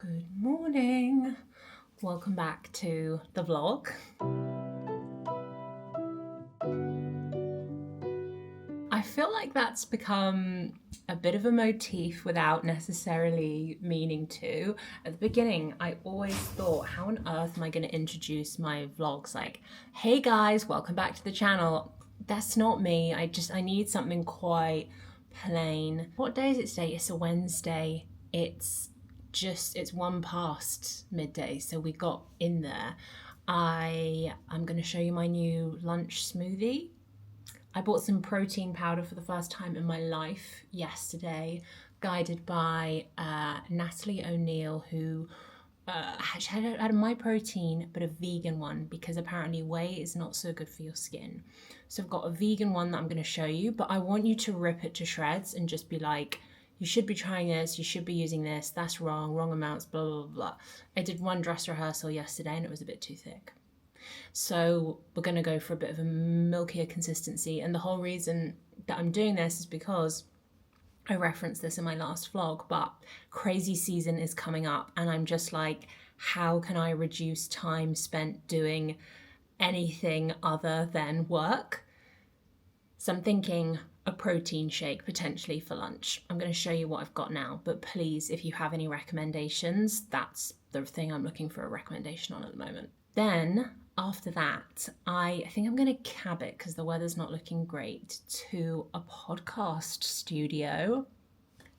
Good morning. Welcome back to the vlog. I feel like that's become a bit of a motif without necessarily meaning to. At the beginning, I always thought, how on earth am I going to introduce my vlogs? Like, hey guys, welcome back to the channel. That's not me. I need something quite plain. What day is it today? It's a Wednesday. It's 1 past midday, so we got in there. I'm going to show you my new lunch smoothie. I bought some protein powder for the first time in my life yesterday, guided by Natalie O'Neill, who had a My Protein, but a vegan one, because apparently whey is not so good for your skin. So I've got a vegan one that I'm going to show you, but I want you to rip it to shreds and just be like, you should be trying this, you should be using this, that's wrong amounts, blah, blah, blah. I did one dress rehearsal yesterday and it was a bit too thick. So we're going to go for a bit of a milkier consistency. And the whole reason that I'm doing this is because I referenced this in my last vlog, but crazy season is coming up and I'm just like, how can I reduce time spent doing anything other than work? So I'm thinking a protein shake potentially for lunch. I'm going to show you what I've got now, but please, if you have any recommendations, that's the thing I'm looking for a recommendation on at the moment. Then after that, I think I'm going to cab it, because the weather's not looking great, to a podcast studio.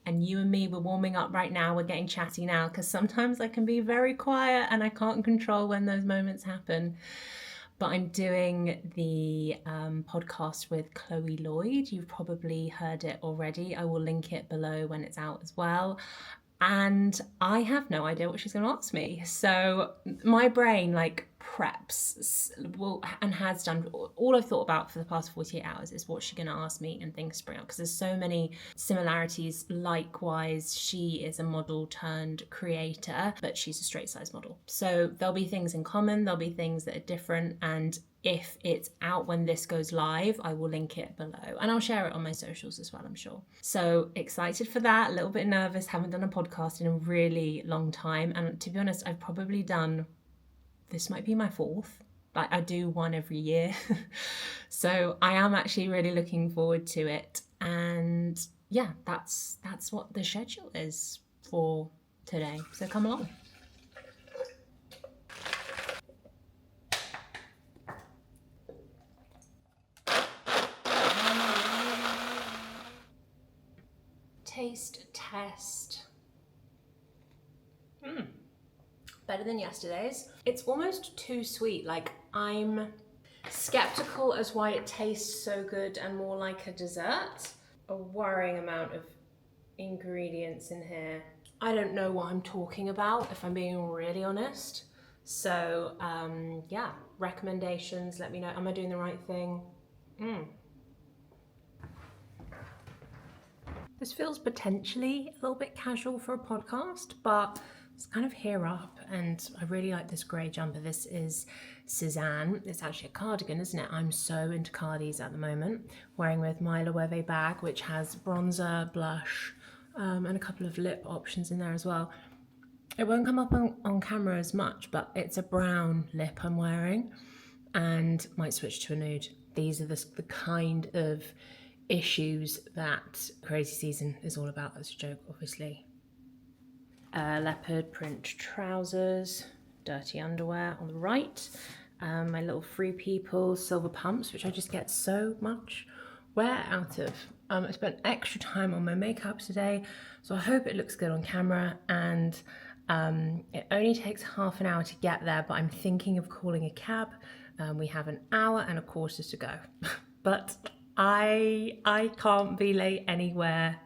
And you and me, we're warming up right now. We're getting chatty now, because sometimes I can be very quiet and I can't control when those moments happen. But I'm doing the podcast with Chloe LLoyd. You've probably heard it already. I will link it below when it's out as well. And I have no idea what she's going to ask me. So my brain preps and has done. All I've thought about for the past 48 hours is what's she going to ask me and things spring up, because there's so many similarities. Likewise, she is a model turned creator, but she's a straight size model. So there'll be things in common, there'll be things that are different, and if it's out when this goes live, I will link it below and I'll share it on my socials as well, I'm sure. So excited for that, a little bit nervous, haven't done a podcast in a really long time. And to be honest, I've probably done, this might be my fourth, but I do one every year. So I am actually really looking forward to it. And yeah, that's what the schedule is for today. So come along. Taste test. Better than yesterday's. It's almost too sweet. Like, I'm skeptical as why it tastes so good and more like a dessert. A worrying amount of ingredients in here. I don't know what I'm talking about, if I'm being really honest. So yeah, recommendations, let me know. Am I doing the right thing? This feels potentially a little bit casual for a podcast, but it's kind of hair up, and I really like this grey jumper. This is Suzanne. It's actually a cardigan, isn't it? I'm so into cardies at the moment. Wearing with my Loewe bag, which has bronzer, blush, and a couple of lip options in there as well. It won't come up on camera as much, but it's a brown lip I'm wearing, and might switch to a nude. These are the kind of issues that crazy season is all about. That's a joke, obviously. Leopard print trousers, dirty underwear on the right, my little Free People silver pumps, which I just get so much wear out of. I spent extra time on my makeup today, so I hope it looks good on camera, and it only takes half an hour to get there, but I'm thinking of calling a cab. We have an hour and a quarter to go, but I can't be late anywhere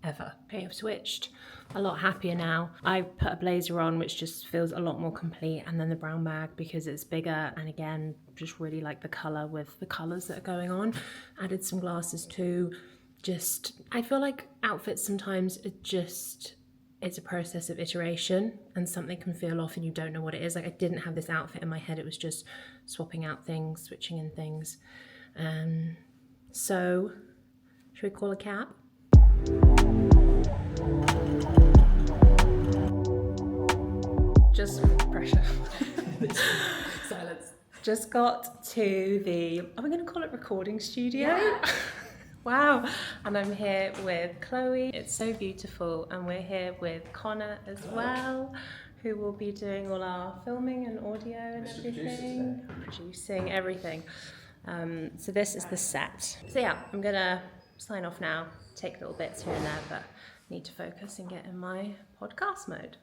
ever. Okay, I've switched. A lot happier now. I put a blazer on, which just feels a lot more complete, and then the brown bag because it's bigger, and again, just really like the colour with the colours that are going on. Added some glasses too. I feel like outfits sometimes it's a process of iteration, and something can feel off and you don't know what it is. Like, I didn't have this outfit in my head, it was just swapping out things, switching in things. So, should we call a cab? Just pressure. Silence. Just got to the, are we going to call it recording studio? Yeah. Wow. And I'm here with Chloe. It's so beautiful. And we're here with Connor as well, who will be doing all our filming and audio and everything. Producing everything. So this is the set. So yeah, I'm going to sign off now, take little bits here and there, but need to focus and get in my podcast mode.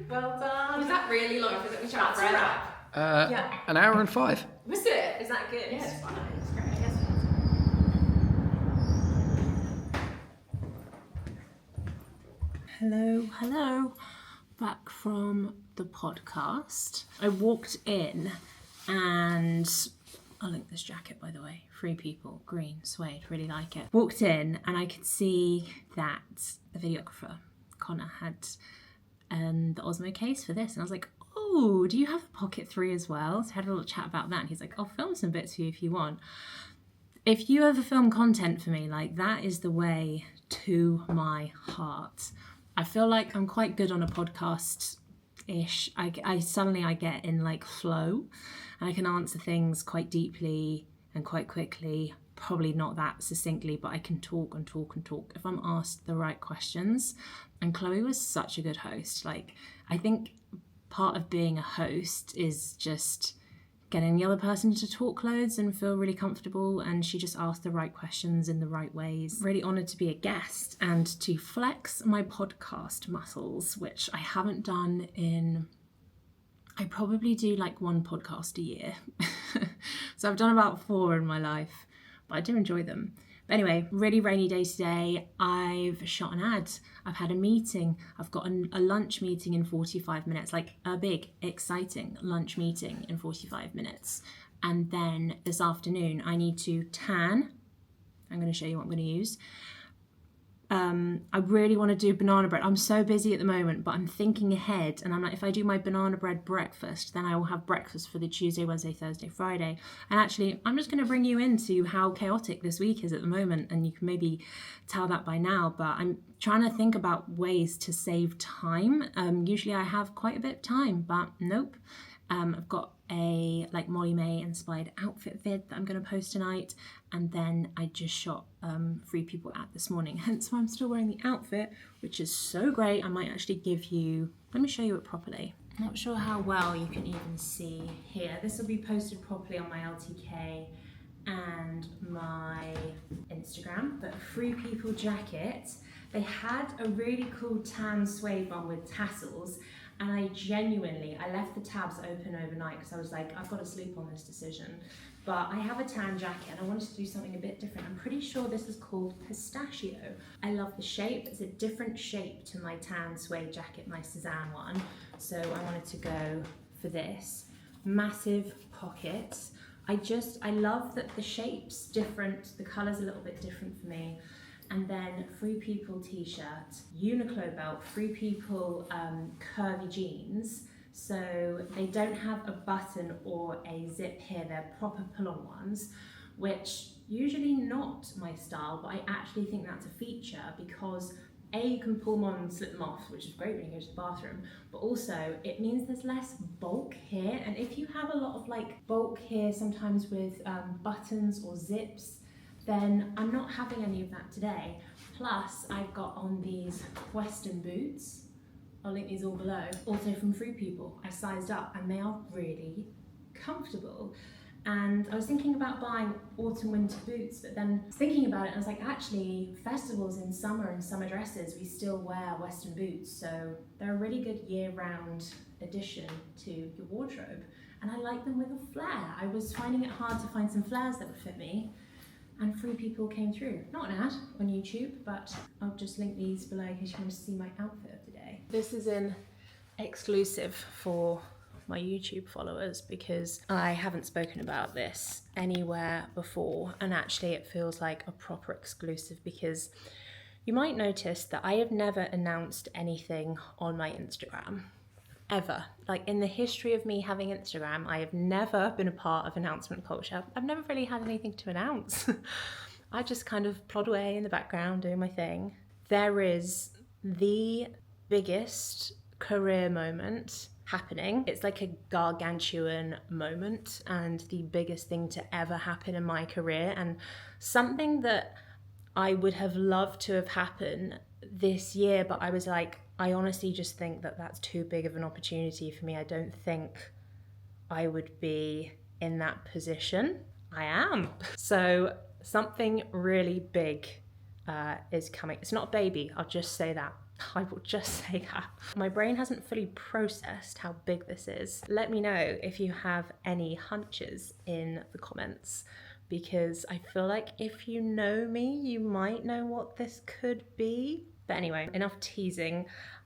Well done. Was that really long? Was it we chat That's a wrap. Yeah. An hour and 5. Was it? Is that good? Yeah, it's fine. It's great. Hello. Back from the podcast. I walked in and I'll link this jacket, by the way. Free People, green, suede, really like it. Walked in and I could see that the videographer, Connor, had the Osmo case for this. And I was like, oh, do you have a Pocket 3 as well? So I had a little chat about that. And he's like, I'll film some bits for you if you want. If you ever film content for me, like that is the way to my heart. I feel like I'm quite good on a podcast-ish. I suddenly get in like flow and I can answer things quite deeply and quite quickly. Probably not that succinctly, but I can talk and talk and talk if I'm asked the right questions. And Chloe was such a good host. Like, I think part of being a host is just getting the other person to talk loads and feel really comfortable, and she just asked the right questions in the right ways. Really honoured to be a guest and to flex my podcast muscles, which I haven't done in, I probably do like one podcast a year. So I've done about 4 in my life, but I do enjoy them. But anyway, really rainy day today. I've shot an ad. I've had a meeting. I've got a lunch meeting in 45 minutes, like a big, exciting lunch meeting in 45 minutes. And then this afternoon, I need to tan. I'm going to show you what I'm going to use. I really want to do banana bread. I'm so busy at the moment, but I'm thinking ahead. And I'm like, if I do my banana bread breakfast, then I will have breakfast for the Tuesday, Wednesday, Thursday, Friday. And actually, I'm just going to bring you into how chaotic this week is at the moment. And you can maybe tell that by now, but I'm trying to think about ways to save time. Usually I have quite a bit of time, but nope. I've got a like Mollie May inspired outfit vid that I'm going to post tonight, and then I just shot Free People ad this morning, hence why I'm still wearing the outfit, which is so great. I might actually give you, let me show you it properly. I'm not sure how well you can even see here. This will be posted properly on my LTK and my Instagram, but Free People jacket. They had a really cool tan suede one with tassels, and I left the tabs open overnight because I was like, I've got to sleep on this decision. But I have a tan jacket and I wanted to do something a bit different. I'm pretty sure this is called pistachio. I love the shape. It's a different shape to my tan suede jacket, my Cezanne one. So I wanted to go for this. Massive pockets. I love that the shape's different, the colour's a little bit different for me. And then Free People t-shirt, Uniqlo belt, Free People curvy jeans. So they don't have a button or a zip here, they're proper pull-on ones, which usually not my style, but I actually think that's a feature because A, you can pull them on and slip them off, which is great when you go to the bathroom, but also it means there's less bulk here. And if you have a lot of like bulk here, sometimes with buttons or zips, then I'm not having any of that today. Plus, I've got on these Western boots. I'll link these all below. Also from Free People, I sized up and they are really comfortable. And I was thinking about buying autumn winter boots, but then thinking about it, and I was like, actually, festivals in summer and summer dresses, we still wear Western boots. So they're a really good year-round addition to your wardrobe. And I like them with a flare. I was finding it hard to find some flares that would fit me. And Free People came through. Not an ad on YouTube, but I'll just link these below in case you want to see my outfit of the day. This is an exclusive for my YouTube followers because I haven't spoken about this anywhere before, and actually it feels like a proper exclusive because you might notice that I have never announced anything on my Instagram. ever. Like in the history of me having Instagram, I have never been a part of announcement culture. I've never really had anything to announce. I just kind of plod away in the background doing my thing. There is the biggest career moment happening. It's like a gargantuan moment and the biggest thing to ever happen in my career, and something that I would have loved to have happen this year, but I was like, I honestly just think that that's too big of an opportunity for me. I don't think I would be in that position. I am. So something really big is coming. It's not a baby, I'll just say that. I will just say that. My brain hasn't fully processed how big this is. Let me know if you have any hunches in the comments, because I feel like if you know me, you might know what this could be. But anyway, enough teasing.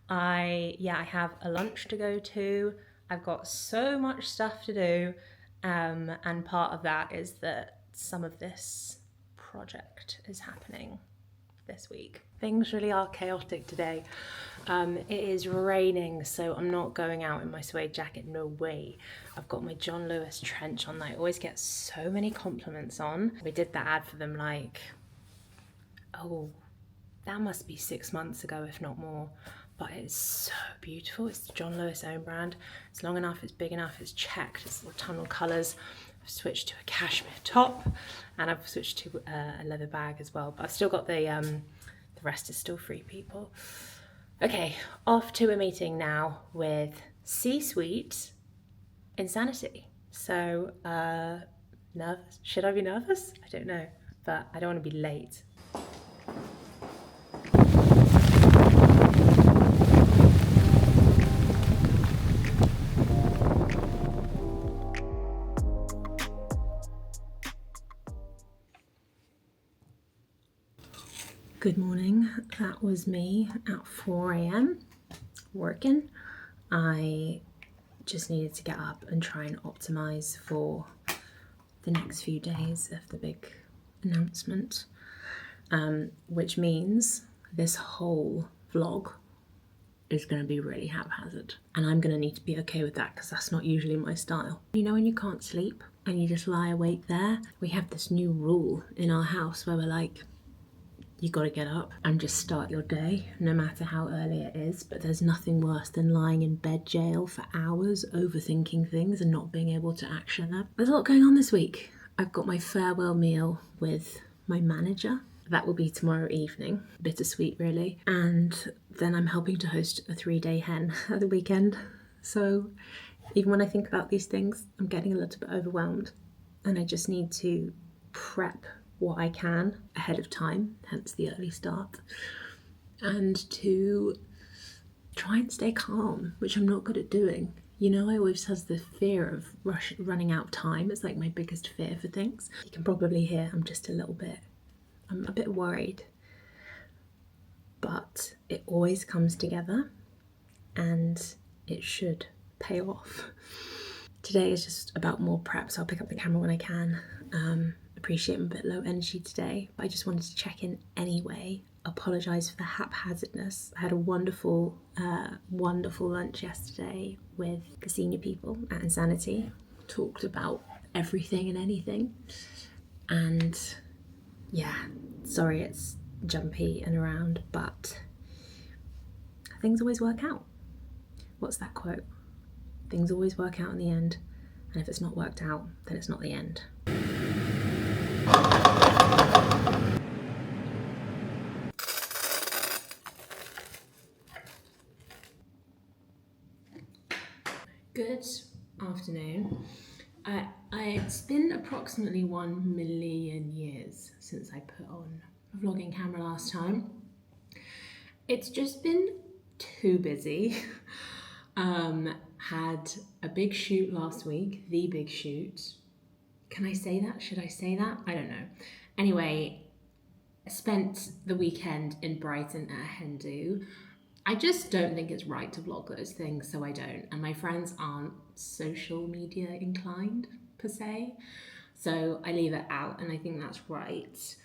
I have a lunch to go to. I've got so much stuff to do. And part of that is that some of this project is happening this week. Things really are chaotic today. It is raining, so I'm not going out in my suede jacket, no way. I've got my John Lewis trench on that I always get so many compliments on. We did that ad for them like, oh, that must be 6 months ago, if not more. But it's so beautiful. It's the John Lewis own brand. It's long enough, it's big enough, it's checked, it's the tunnel colours. I've switched to a cashmere top and I've switched to a leather bag as well. But I've still got the rest is still free, people. Okay, off to a meeting now with C-suite insanity. So, nervous? Should I be nervous? I don't know, but I don't want to be late. Good morning, that was me at 4 a.m. working. I just needed to get up and try and optimize for the next few days of the big announcement, which means this whole vlog is going to be really haphazard, and I'm going to need to be okay with that because that's not usually my style. You know when you can't sleep and you just lie awake there? We have this new rule in our house where we're like, you got to get up and just start your day, no matter how early it is. But there's nothing worse than lying in bed jail for hours, overthinking things and not being able to action them. There's a lot going on this week. I've got my farewell meal with my manager. That will be tomorrow evening. Bittersweet, really. And then I'm helping to host a 3-day hen at the weekend. So even when I think about these things, I'm getting a little bit overwhelmed. And I just need to prep what I can ahead of time, hence the early start, and to try and stay calm, which I'm not good at doing. You know, I always have the fear of running out of time. It's like my biggest fear for things. You can probably hear I'm a bit worried, but it always comes together and it should pay off. Today is just about more prep, so I'll pick up the camera when I can. Appreciate I'm a bit low energy today, but I just wanted to check in anyway. Apologise for the haphazardness. I had a wonderful lunch yesterday with the senior people at Insanity. Talked about everything and anything. And yeah, sorry it's jumpy and around, but things always work out. What's that quote? Things always work out in the end, and if it's not worked out, then it's not the end. Good afternoon. It's been approximately 1 million years since I put on a vlogging camera last time. It's just been too busy. Had a big shoot last week, the big shoot. Can I say that? Should I say that? I don't know. Anyway, I spent the weekend in Brighton at a hen do. I just don't think it's right to vlog those things, so I don't. And my friends aren't social media inclined, per se. So I leave it out, and I think that's right.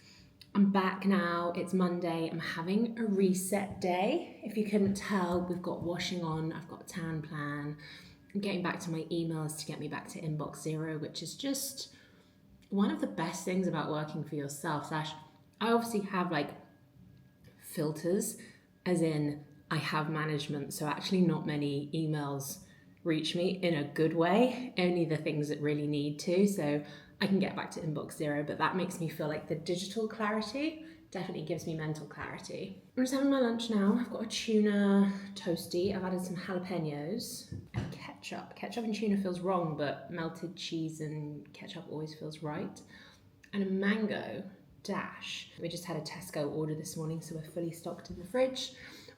I'm back now, it's Monday, I'm having a reset day. If you couldn't tell, we've got washing on, I've got a tan plan. I'm getting back to my emails to get me back to inbox zero, which is just one of the best things about working for yourself. I obviously have like filters, as in I have management, so actually not many emails reach me in a good way, only the things that really need to, so I can get back to inbox zero, but that makes me feel like the digital clarity definitely gives me mental clarity. I'm just having my lunch now. I've got a tuna toasty, I've added some jalapenos and ketchup. Ketchup and tuna feels wrong, but melted cheese and ketchup always feels right. And a mango dash. We just had a Tesco order this morning, so we're fully stocked in the fridge.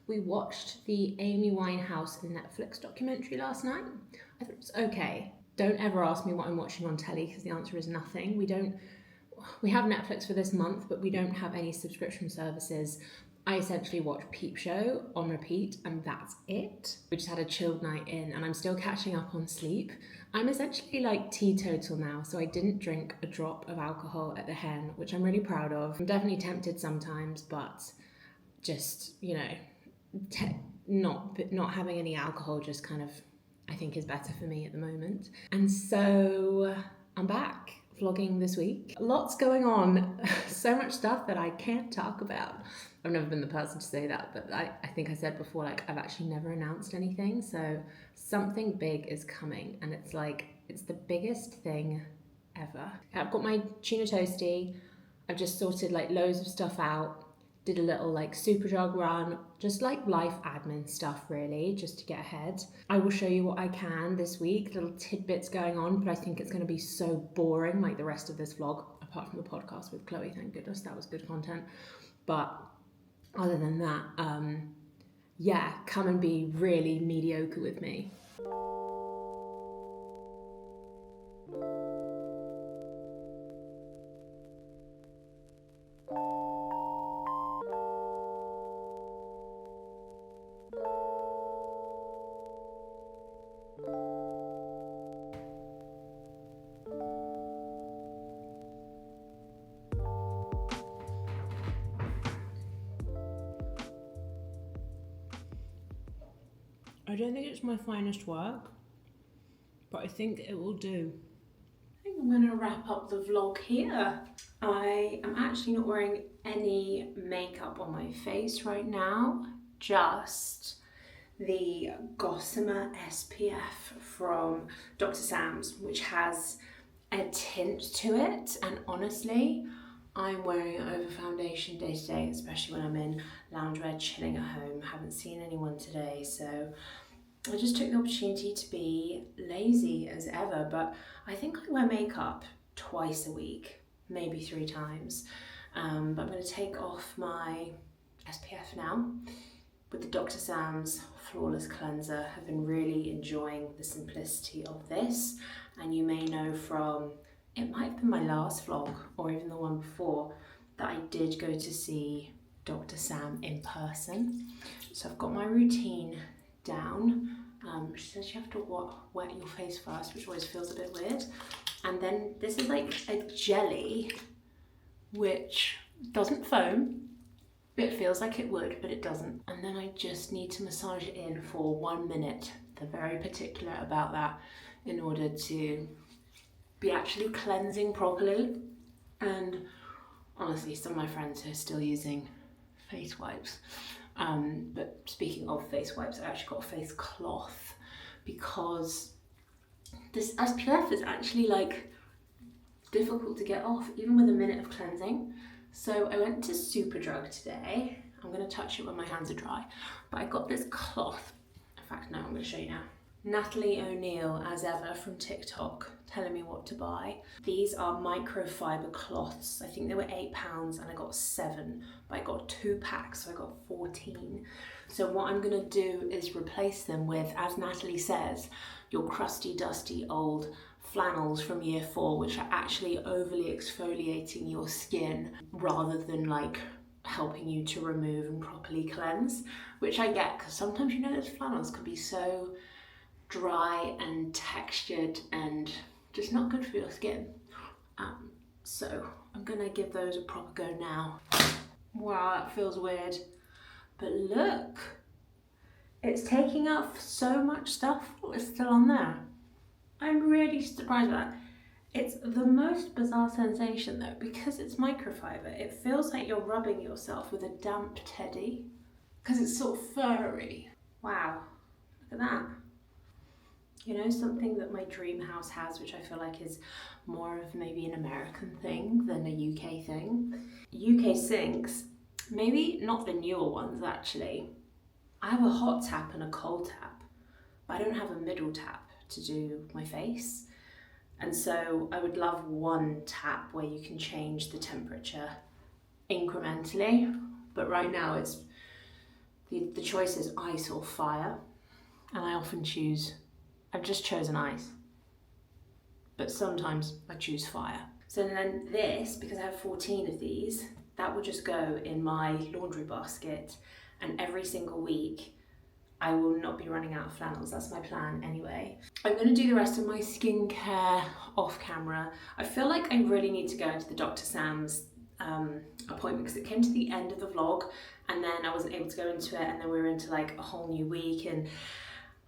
We watched the Amy Winehouse Netflix documentary last night. I thought it was okay. Don't ever ask me what I'm watching on telly because the answer is nothing. We have Netflix for this month, but we don't have any subscription services. I essentially watch Peep Show on repeat and that's it. We just had a chilled night in and I'm still catching up on sleep. I'm essentially like teetotal now, so I didn't drink a drop of alcohol at the Hen, which I'm really proud of. I'm definitely tempted sometimes, but just, you know, not having any alcohol just kind of, I think, is better for me at the moment. And so I'm back vlogging this week. Lots going on, so much stuff that I can't talk about. I've never been the person to say that, but I think I said before, like, I've actually never announced anything, so something big is coming, and it's like, it's the biggest thing ever. I've got my tuna toasty, I've just sorted like loads of stuff out, did a little like Superdrug run, just like life admin stuff really, just to get ahead. I will show you what I can this week, little tidbits going on, but I think it's going to be so boring like the rest of this vlog, apart from the podcast with Chloe, thank goodness, that was good content. But other than that, yeah, come and be really mediocre with me. I don't think it's my finest work, but I think it will do. I think I'm going to wrap up the vlog here. I am actually not wearing any makeup on my face right now, just the Gossamer SPF from Dr. Sam's, which has a tint to it, and honestly, I'm wearing it over foundation day to day, especially when I'm in loungewear chilling at home. Haven't seen anyone today, so I just took the opportunity to be lazy as ever, but I think I wear makeup twice a week, maybe 3 times. But I'm going to take off my SPF now with the Dr. Sam's Flawless Cleanser. I've been really enjoying the simplicity of this, and you may know from, it might have been my last vlog or even the one before, that I did go to see Dr. Sam in person. So I've got my routine down. She says you have to wet your face first, which always feels a bit weird. And then this is like a jelly which doesn't foam. It feels like it would, but it doesn't. And then I just need to massage it in for 1 minute. They're very particular about that in order to be actually cleansing properly. And honestly, some of my friends are still using face wipes. But speaking of face wipes, I actually got a face cloth because this SPF is actually like difficult to get off, even with a minute of cleansing. So I went to Superdrug today. I'm going to touch it when my hands are dry, but I got this cloth. In fact, no, I'm going to show you now. Natalie O'Neill, as ever, from TikTok, telling me what to buy. These are microfiber cloths. I think they were £8 and I got 7, but I got 2 packs, so I got 14. So what I'm gonna do is replace them with, as Natalie says, your crusty, dusty old flannels from year 4, which are actually overly exfoliating your skin rather than like helping you to remove and properly cleanse, which I get, because sometimes, you know, those flannels can be so dry and textured and just not good for your skin. So I'm gonna give those a proper go now. Wow, that feels weird. But look, it's taking up so much stuff that was still on there. I'm really surprised by that. It's the most bizarre sensation though, because it's microfiber. It feels like you're rubbing yourself with a damp teddy, because it's sort of furry. Wow, look at that. You know, something that my dream house has, which I feel like is more of maybe an American thing than a UK thing. UK sinks, maybe not the newer ones actually. I have a hot tap and a cold tap, but I don't have a middle tap to do my face. And so I would love one tap where you can change the temperature incrementally. But right now it's the choice is ice or fire. And I often choose, I've just chosen ice. But sometimes I choose fire. So then this, because I have 14 of these, that will just go in my laundry basket. And every single week, I will not be running out of flannels. That's my plan anyway. I'm gonna do the rest of my skincare off camera. I feel like I really need to go into the Dr. Sam's appointment because it came to the end of the vlog and then I wasn't able to go into it, and then we were into like a whole new week, and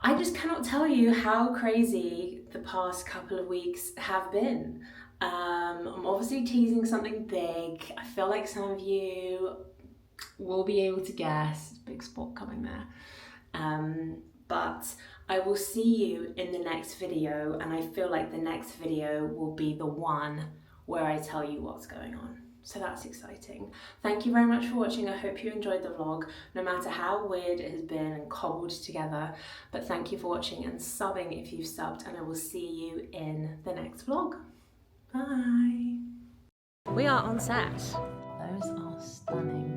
I just cannot tell you how crazy the past couple of weeks have been. I'm obviously teasing something big. I feel like some of you will be able to guess. Big spot coming there. But I will see you in the next video, and I feel like the next video will be the one where I tell you what's going on. So that's exciting. Thank you very much for watching. I hope you enjoyed the vlog, no matter how weird it has been and cobbled together. But thank you for watching and subbing if you've subbed, and I will see you in the next vlog. Bye. We are on set. Those are stunning.